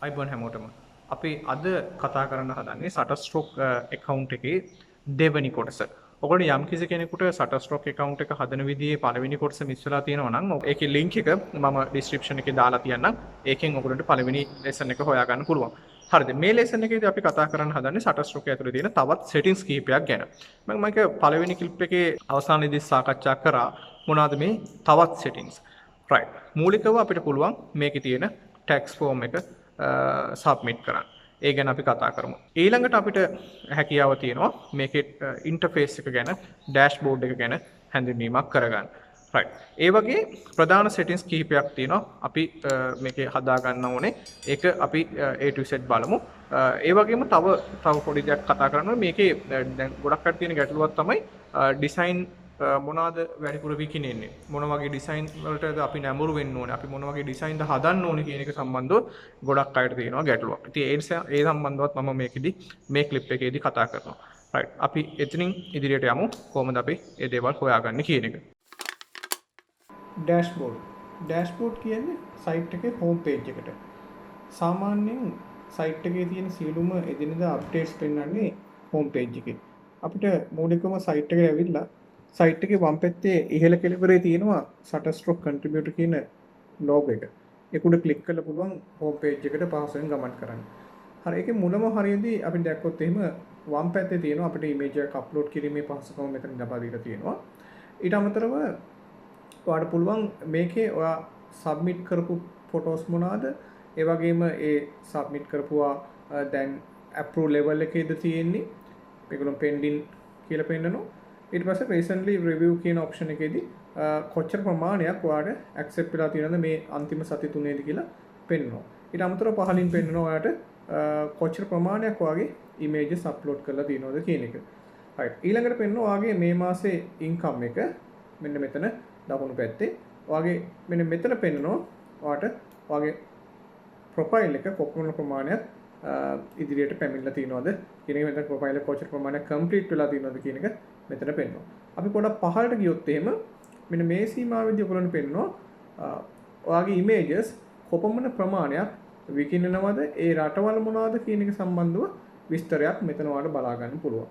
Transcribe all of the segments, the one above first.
අයිබෝන් හැමෝටම අපි අද කතා කරන්න හදන්නේ සටස්ට්‍රෝක් account එකේ දෙවෙනි කොටස. ඔයගොල්ලෝ යම් කිසි කෙනෙකුට සටස්ට්‍රෝක් account එක හදන විදිහේ පළවෙනි කොටස මිස් වෙලා තියෙනවා නම් ඒකේ link එක මම description එකේ දාලා තියන්නම්. ඒකෙන් ඔයගොල්ලන්ට පළවෙනි lesson එක හොයාගන්න පුළුවන්. හරිද? මේ lesson එකේදී අපි කතා කරන්න හදන්නේ සටස්ට්‍රෝක් ඇතුලේ තියෙන තවත් settings කීපයක් ගැන. මම මේක පළවෙනි clip එකේ අවසානයේදී සාකච්ඡා කරා මොනවාද මේ තවත් settings. right. මූලිකව අපිට පුළුවන් මේකේ තියෙන tax form එක සබ්මිට් කරන්න. ඒ ගැන අපි කතා කරමු. ඊළඟට අපිට හැකියාව තියෙනවා මේකේ ඉන්ටර්ෆේස් එක ගැන, ඩෑෂ්බෝඩ් එක ගැන හැඳින්වීමක් කරගන්න. right. ඒ වගේ ප්‍රධාන settings කිහිපයක් තියෙනවා. අපි මේකේ හදා ගන්න ඕනේ. ඒක අපි A to Z බලමු. ඒ වගේම තව පොඩි දෙයක් කතා කරනවා. මේකේ දැන් ගොඩක් අය තියෙන ගැටලුවක් තමයි ඩිසයින් මොනවාද වැඩිපුර විකිනෙන්නේ, මොන වගේ ඩිසයින් වලටද අපි නැඹුරු වෙන්න ඕනේ, අපි මොන වගේ ඩිසයින්ද හදන්න ඕනේ කියන එක සම්බන්ධව ගොඩක් අයට තියෙනවා ගැටලුවක්. ඉතින් ඒ නිසා ඒ සම්බන්ධවත් මම මේකෙදි මේ ක්ලිප් එකේදී කතා කරනවා. right. අපි එතනින් ඉදිරියට යමු කොහොමද අපි මේ දේවල් හොයාගන්නේ කියන එක. ඩෑෂ්බෝඩ්. ඩෑෂ්බෝඩ් කියන්නේ සයිට් එකේ හෝම් පේජ් එකට. සාමාන්‍යයෙන් සයිට් එකේ තියෙන සියලුම එදිනෙදා අප්ඩේට්ස් පෙන්වන්නේ හෝම් පේජ් එකේ. අපිට මූලිකවම සයිට් එකට ඇවිල්ලා සයිට් එකේ වම් පැත්තේ ඉහළ කෙළවරේ තියෙනවා Shutterstock contributor කියන logo එක. ඒක උඩ ක්ලික් කරලා පුළුවන් හෝම් පේජ් එකට පහසුවෙන් ගමන් කරන්න. හරි, ඒකේ මුලම හරියදී අපි දැක්කොත් එහෙම වම් පැත්තේ තියෙනවා අපිට image එකක් අප්ලෝඩ් කිරීමේ පහසුකම මෙතන ලබා දීලා තියෙනවා. ඊට අමතරව ඔයාලට පුළුවන් මේකේ ඔයා සබ්මිට් කරපු ෆොටෝස් මොනවාද, ඒ වගේම ඒ සබ්මිට් කරපුවා දැන් approve level එකේද තියෙන්නේ, ඒගොල්ලෝ pending කියලා පෙන්නනවා. ඊට පස්සේ recently review කියන option එකේදී කොච්චර ප්‍රමාණයක් ඔයාලට accept වෙලා තියෙනවද මේ අන්තිම සති තුනේදී කියලා පෙන්නනවා. ඊට අමතරව පහලින් පෙන්නනවා ඔයාලට කොච්චර ප්‍රමාණයක් ඔයාගේ images upload කරලා තියෙනවද කියන එක. right. ඊළඟට පෙන්නනවා ඔයාගේ මේ මාසේ income එක මෙන්න මෙතන දකුණු පැත්තේ. ඔයාගේ මෙන්න මෙතන පෙන්නනවා ඔයාලට ඔයාගේ profile එක කොපමණ ප්‍රමාණයක් ඉදිරියට පැමිණලා තියෙනවද කියන එක, මෙතන profile එක කොච්චර ප්‍රමාණයක් complete වෙලා තියෙනවද කියන එක මෙතන පෙන්නනවා. අපි පොඩක් පහළට ගියොත් එහෙම මෙන්න මේ සීමාවෙදී ඔයගොල්ලන්ට පෙන්නනවා ඔයාගේ images කොපමණ ප්‍රමාණයක් විකිණනවද, ඒ රටවල් මොනවද කියන එක සම්බන්ධව විස්තරයක් මෙතන ඔයාලට බලා ගන්න පුළුවන්.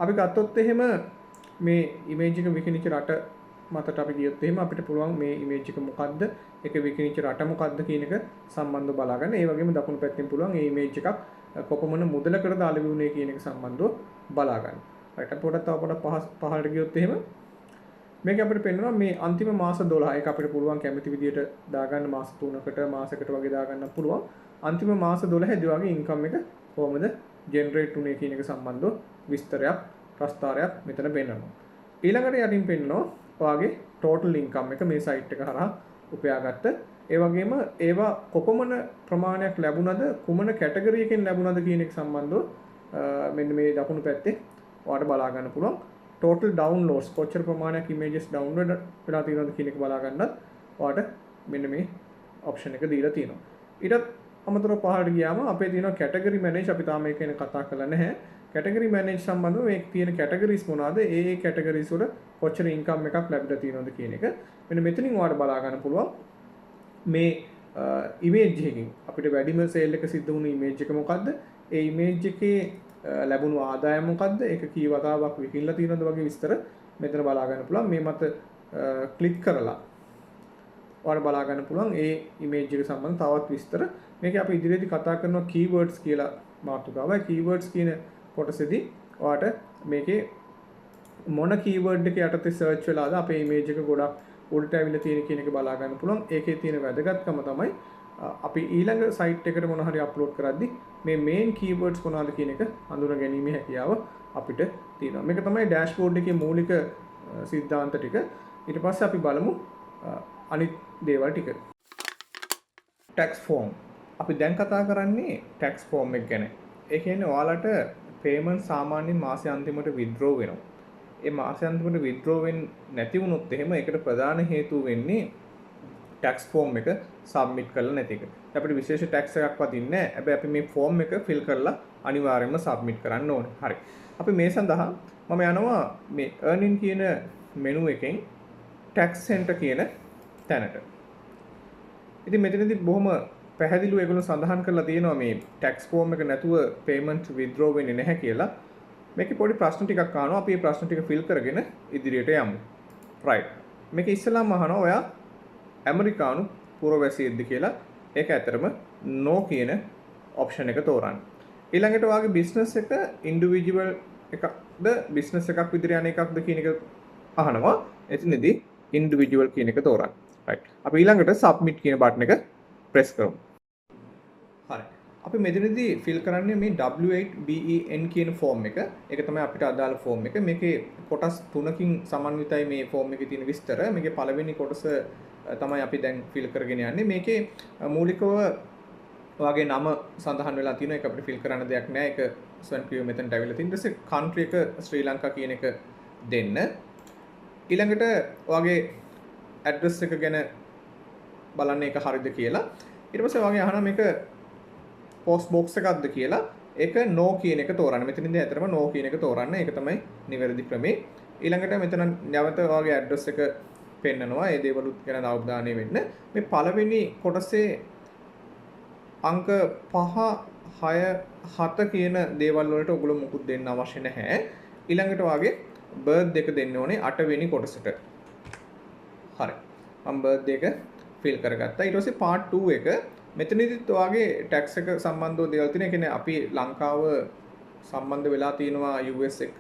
අපි ගත්තොත් එහෙම මේ image එක විකිණිච්ච රට මතට අපි ගියොත් එහෙම අපිට පුළුවන් මේ image එක මොකද්ද, ඒක විකිණිච්ච රට මොකද්ද කියන එක සම්බන්ධව බලා ගන්න. ඒ වගේම දකුණු පැත්තෙන් පුළුවන් මේ image එකක් කොපමණ මුදලකට දාලා වුණේ කියන එක සම්බන්ධව බලා ගන්න. right. පොඩක් තව පොඩක් පහළට ගියොත් එහෙම මේක අපිට පෙන්වනවා මේ අන්තිම මාස 12. ඒක අපිට පුළුවන් කැමති විදියට දාගන්න මාස 3කට මාසයකට වගේ දාගන්න පුළුවන්. අන්තිම මාස 12 දී වගේ income එක කොහොමද generate උනේ කියන එක සම්බන්ධව විස්තරයක් ප්‍රස්තාරයක් මෙතන පෙන්වනවා. ඊළඟට යටින් පෙන්වනවා ඔයාගේ total income එක මේ site එක හරහා උපයාගත්ත. ඒ වගේම ඒවා කොපමණ ප්‍රමාණයක් ලැබුණද, කුමන කැටගරි එකෙන් ලැබුණද කියන එක සම්බන්ධව මෙන්න මේ දකුණු පැත්තේ ඔයාලට බලා ගන්න පුළුවන්. total downloads කොච්චර ප්‍රමාණයක් images download වෙලා තියෙනවද කියන එක බලා ගන්නත් ඔයාලට මෙන්න මේ option එක දීලා තියෙනවා. ඊටත් අමතරව පහළට ගියාම අපේ තියෙනවා category manage. අපි තාම මේක ගැන කතා කරලා නැහැ. category manage සම්බන්ධව මේ තියෙන categories මොනවාද, ඒ categories වල කොච්චර income එකක් ලැබිලා තියෙනවද කියන එක මෙන්න මෙතනින් ඔයාලට බලා ගන්න පුළුවන්. මේ image එකකින් අපිට වැඩිම sale එක සිද්ධ වුණු image එක මොකද්ද, ඒ image එකේ ලැබුණු ආදායම මොකද්ද, ඒක කී වතාවක් විකිණලා තියෙනවද වගේ විස්තර මෙතන බලා ගන්න පුළුවන්. මේ මත ක්ලික් කරලා ඔයාලට බලා ගන්න පුළුවන් ඒ image එක සම්බන්ධ තවත් විස්තර. මේක අපි ඉදිරියේදී කතා කරනවා keywords කියලා මාතෘකාවයි. keywords කියන කොටසේදී ඔයාලට මේකේ මොන keyword එක යටතේ search වෙලාද අපේ image එක ගොඩක් උඩට ඇවිල්ලා තියෙන කියන එක බලා ගන්න පුළුවන්. ඒකේ තියෙන වැදගත්කම තමයි අපි ඊළඟ site එකට මොන හරි upload කරද්දී මේ main keywords මොනවාද කියන එක හඳුනා ගැනීමේ හැකියාව අපිට තියෙනවා. මේක තමයි dashboard එකේ මූලික සිද්ධාන්ත ටික. ඊට පස්සේ අපි බලමු අනිත් දේවල් ටික. tax form. අපි දැන් කතා කරන්නේ tax form එක ගැන. ඒ කියන්නේ ඔයාලට payment සාමාන්‍යයෙන් මාසෙ අන්තිමට withdraw වෙනවා. ඒ මාසෙ අන්තිමට withdraw වෙන්නේ නැති වුණොත් එහෙම ඒකට ප්‍රධාන හේතුව වෙන්නේ tax form එක submit කරලා නැති එක. අපිට විශේෂ tax එකක් වදින්නේ නැහැ. හැබැයි අපි මේ form එක fill කරලා අනිවාර්යයෙන්ම submit කරන්න ඕනේ. හරි. අපි මේ සඳහා මම යනවා මේ earning කියන menu එකෙන් tax center කියන තැනට. ඉතින් මෙතනදී බොහොම පැහැදිලිව ඒගොල්ලෝ සඳහන් කරලා තියෙනවා මේ ටැක්ස් ෆෝම් එක නැතුව පේමන්ට් විත්ඩ්‍රෝ වෙන්නේ නැහැ කියලා. මේකේ පොඩි ප්‍රශ්න ටිකක් අහනවා. අපි මේ ප්‍රශ්න ටික ෆිල් කරගෙන ඉදිරියට යමු. right. මේක ඉස්සෙල්ලාම අහනවා ඔයා ඇමරිකානු පුරවැසියෙක්ද කියලා. ඒක ඇත්තටම no කියන ඔප්ෂන් එක තෝරන්න. ඊළඟට ඔයාගේ බිස්නස් එක ඉන්ඩිවිජුවල් එකක්ද බිස්නස් එකක් විදිහට යන එකක්ද කියන එක අහනවා. එතනදී ඉන්ඩිවිජුවල් කියන එක තෝරන්න. right. අපි ඊළඟට submit කියන බටන් එක press කරමු. හරි. අපි මෙතනදී fill කරන්නේ මේ W8BEN කියන ෆෝම් එක. ඒක තමයි අපිට අදාළ ෆෝම් එක. මේකේ කොටස් 3කින් සමන්විතයි මේ ෆෝම් එකේ තියෙන විස්තර. මේකේ පළවෙනි කොටස තමයි අපි දැන් fill කරගෙන යන්නේ. මේකේ මූලිකව ඔයාගේ නම සඳහන් වෙලා තියෙනවා. ඒක අපිට fill කරන්න දෙයක් නැහැ. ඒක ස්වන් ක්‍රියෝ මෙතනට ඇවිල්ලා තියෙන. ඊට පස්සේ country එක ශ්‍රී ලංකා කියන එක දෙන්න. ඊළඟට ඔයාගේ address එක ගැන බලන්න ඒක හරියද කියලා. ඊට පස්සේ ඔයාගේ අහනවා මේක post box එකක්ද කියලා. ඒක no කියන එක තෝරන්න. මෙතනින්දී ඇත්තටම no කියන එක තෝරන්න. ඒක තමයි නිවැරදි ක්‍රමය. ඊළඟට මෙතන නැවත ඔයාගේ address එක පෙන්නනවා. ඒ දේවලුත් ගැන අවධානය වෙන්න. මේ පළවෙනි කොටසේ අංක 5 6 7 කියන දේවල් වලට ඔයගොල්ලෝ මුකුත් දෙන්න අවශ්‍ය නැහැ. ඊළඟට ඔයාගේ birth එක දෙන්න ඕනේ 8 වෙනි කොටසට. හරි. මම birth එක fill කරගත්තා. ඊට පස්සේ part 2 එක මෙතනදිත් ඔයාගේ tax එක සම්බන්ධව දේවල් තියෙනවා. ඒ කියන්නේ අපි ලංකාව සම්බන්ධ වෙලා තියෙනවා US එක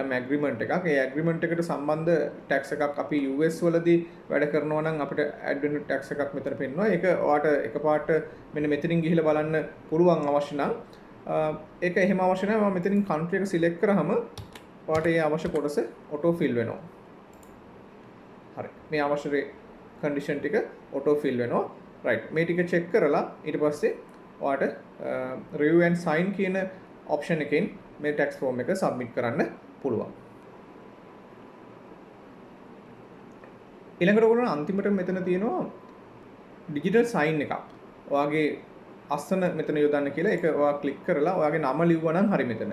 යම් ඇග්‍රීමන්ට් එකක්. ඒ ඇග්‍රීමන්ට් එකට සම්බන්ධ tax එකක් අපි US වලදී වැඩ කරනවා නම් අපිට add වෙන tax එකක් මෙතන පෙන්නනවා. ඒක ඔයාට එකපාරට මෙන්න මෙතනින් ගිහිල්ලා බලන්න පුළුවන් අවශ්‍ය නම්. ඒක එහෙම අවශ්‍ය නැහැ. මම මෙතනින් country එක select කරාම ඔයාට ඒ අවශ්‍ය කොටස auto fill වෙනවා. හරි. මේ අවශ්‍ය condition ටික auto fill වෙනවා. right. මේ ටික check කරලා ඊට පස්සේ ඔයාට review and sign කියන option එකෙන් මේ tax form එක submit කරන්න පුළුවන්. ඊළඟට ඔයගොල්ලෝ අන්තිමට මෙතන තියෙනවා digital sign එකක්. ඔයාගේ අස්සන මෙතන යොදන්න කියලා ඒක ඔයා click කරලා ඔයාගේ නම ලිව්වා නම් හරි මෙතන.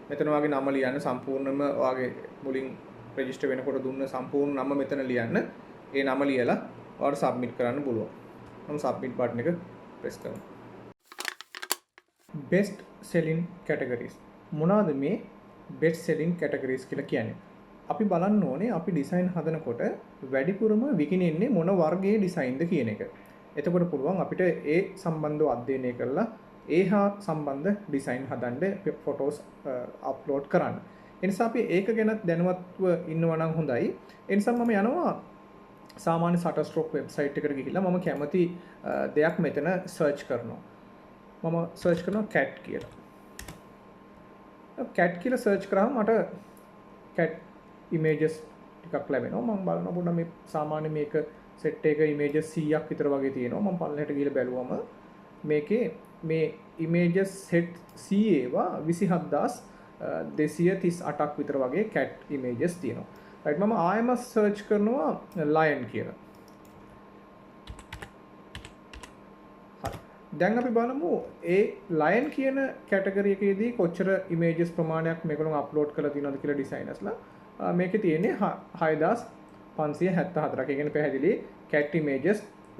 මෙතන ඔයාගේ නම ලියන්න සම්පූර්ණයෙන්ම ඔයාගේ මුලින් register වෙනකොට දුන්න සම්පූර්ණ නම මෙතන ලියන්න. ඒ නම ලියලා ඔයාට submit කරන්න පුළුවන්. මම submit button එක press කරනවා. best selling categories මොනවාද මේ best selling categories කියලා කියන්නේ? අපි බලන්න ඕනේ අපි design හදනකොට වැඩිපුරම විකිනෙන්නේ මොන වර්ගයේ design ද කියන එක. එතකොට පුළුවන් අපිට ඒ සම්බන්ධව අධ්‍යයනය කරලා ඒ හා සම්බන්ධ design හදන්න photos upload කරන්න. ඒ නිසා අපි ඒක ගැන දැනුවත්ව ඉන්නවා නම් හොඳයි. ඒ නිසා මම යනවා සාමාන්‍ය Shutterstock website එකට ගිහිල්ලා මම කැමති දෙයක් මෙතන search කරනවා. මම search කරනවා cat කියලා. cat කියලා search කරාම මට cat images ටිකක් ලැබෙනවා. මම බලනවා පොඩ්ඩක් මේ සාමාන්‍ය මේක set එක images 100ක් විතර වගේ තියෙනවා. මම පල්ලෙහාට ගිහලා බැලුවම මේකේ මේ images set 100 ඒවා 27238ක් විතර වගේ cat images තියෙනවා. right. මම ආයෙම search කරනවා lion කියලා. හරි. දැන් අපි බලමු ඒ lion කියන category එකේදී කොච්චර images ප්‍රමාණයක් මේගොල්ලෝ upload කරලා තියෙනවද කියලා designers-ලා. මේකේ තියෙන්නේ 6574ක්. ඒ කියන්නේ පැහැදිලි cat images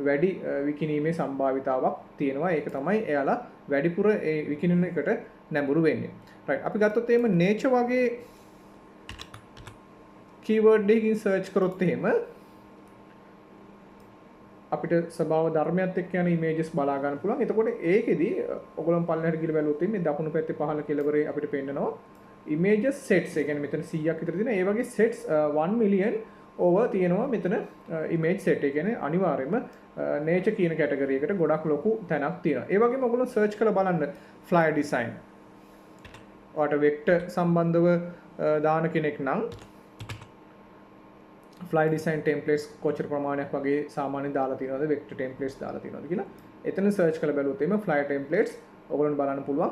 වැඩි විකිණීමේ සම්භාවිතාවක් තියෙනවා. ඒක තමයි එයාලා වැඩිපුර ඒ විකිණන එකට නැඹුරු වෙන්නේ. right. අපි ගත්තොත් එහෙම nature වගේ keyword එකකින් search කරොත් එහෙම අපිට ස්වභාව ධර්මයත් එක්ක යන images බලා ගන්න පුළුවන්. එතකොට ඒකෙදි ඔයගොල්ලෝ පල්ලෙහාට ගිහලා බැලුවොත් මේ දකුණු පැත්තේ පහළ කෙළවරේ අපිට පෙන්නනවා images sets. ඒ කියන්නේ මෙතන 100ක් විතර තියෙන ඒ වගේ sets 1 million over තියෙනවා මෙතන image set. ඒ කියන්නේ අනිවාර්යයෙන්ම nature කියන category එකට ගොඩක් ලොකු තැනක් තියෙනවා. ඒ වගේම ඔයගොල්ලෝ search කරලා බලන්න flyer design. ඔයාට vector සම්බන්ධව දාන කෙනෙක් නම් fly design templates කොච්චර ප්‍රමාණයක් වගේ සාමාන්‍යයෙන් දාලා තියෙනවද vector templates දාලා තියෙනවද කියලා එතන search කරලා බැලුවොත් එimhe fly templates ඔයගොල්ලන්ට බලන්න පුළුවන්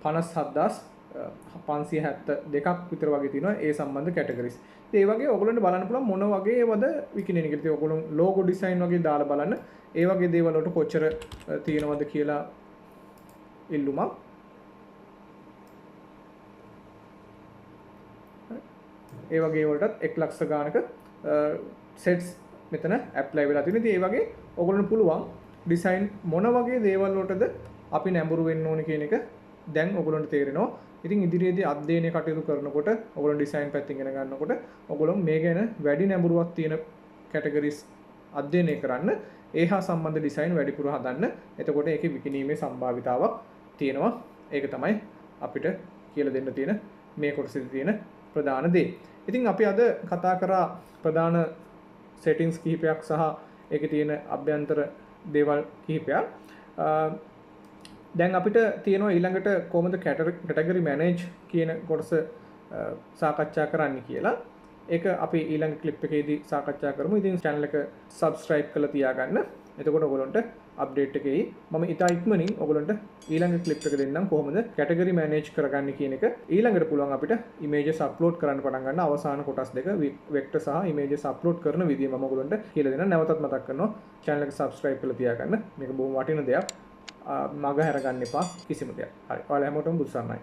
57572ක් විතර වගේ තියෙනවා ඒ සම්බන්ධ categories. ඉතින් ඒ වගේ ඔයගොල්ලන්ට බලන්න පුළුවන් මොන වගේ ඒවද විකිනෙන කියලා. ඉතින් ඔයගොල්ලෝ logo design වගේ දාලා බලන්න ඒ වගේ දේවල් වලට කොච්චර තියෙනවද කියලා ඉල්ලුමක්. ඒ වගේ වලටත් 1 ලක්ෂ ගානක sets මෙතන apply වෙලා තියෙනවා. ඉතින් ඒ වගේ ඔයගොල්ලන්ට පුළුවන් ඩිසයින් මොන වගේ දේවල් වලටද අපි නැඹුරු වෙන්න ඕනේ කියන එක දැන් ඔයගොල්ලන්ට තේරෙනවා. ඉතින් ඉදිරියේදී අධ්‍යයනය කටයුතු කරනකොට ඔයගොල්ලෝ ඩිසයින් පැත්තෙන් ඉගෙන ගන්නකොට ඔයගොල්ලෝ මේ ගැන වැඩි නැඹුරුවක් තියෙන කැටගරිස් අධ්‍යයනය කරන්න, ඒ හා සම්බන්ධ ඩිසයින් වැඩිපුර හදන්න. එතකොට ඒකේ විකිණීමේ සම්භාවිතාවක් තියෙනවා. ඒක තමයි අපිට කියලා දෙන්න තියෙන මේ කොටසේදී තියෙන ප්‍රධාන දේ. ඉතින් අපි අද කතා කරා ප්‍රධාන සෙටින්ග්ස් කිහිපයක් සහ ඒකේ තියෙන අභ්‍යන්තර දේවල් කිහිපයක්. දැන් අපිට තියෙනවා ඊළඟට කොහොමද කැටගරි මැනේජ් කියන කොටස සාකච්ඡා කරන්න කියලා. ඒක අපි ඊළඟ ක්ලිප් එකේදී සාකච්ඡා කරමු. ඉතින් channel එක subscribe කරලා තියාගන්න. එතකොට ඔයගොල්ලන්ට අප්ඩේට් එක එයි. මම ඉතා ඉක්මනින් ඔයගොල්ලන්ට ඊළඟ ක්ලිප් එක දෙන්නම් කොහොමද කැටගරි මැනේජ් කරගන්නේ කියන එක. ඊළඟට පුළුවන් අපිට images upload කරන්න පටන් ගන්න අවසාන කොටස් දෙක vector සහ images upload කරන විදිය මම ඔයගොල්ලන්ට කියලා දෙනවා. නැවතත් මතක් කරනවා channel එක subscribe කරලා තියාගන්න. මේක බොහොම වටින දෙයක්. මග හැරගන්න එපා කිසිම දෙයක්. හරි. ඔයාලා හැමෝටම බුදු සරණයි.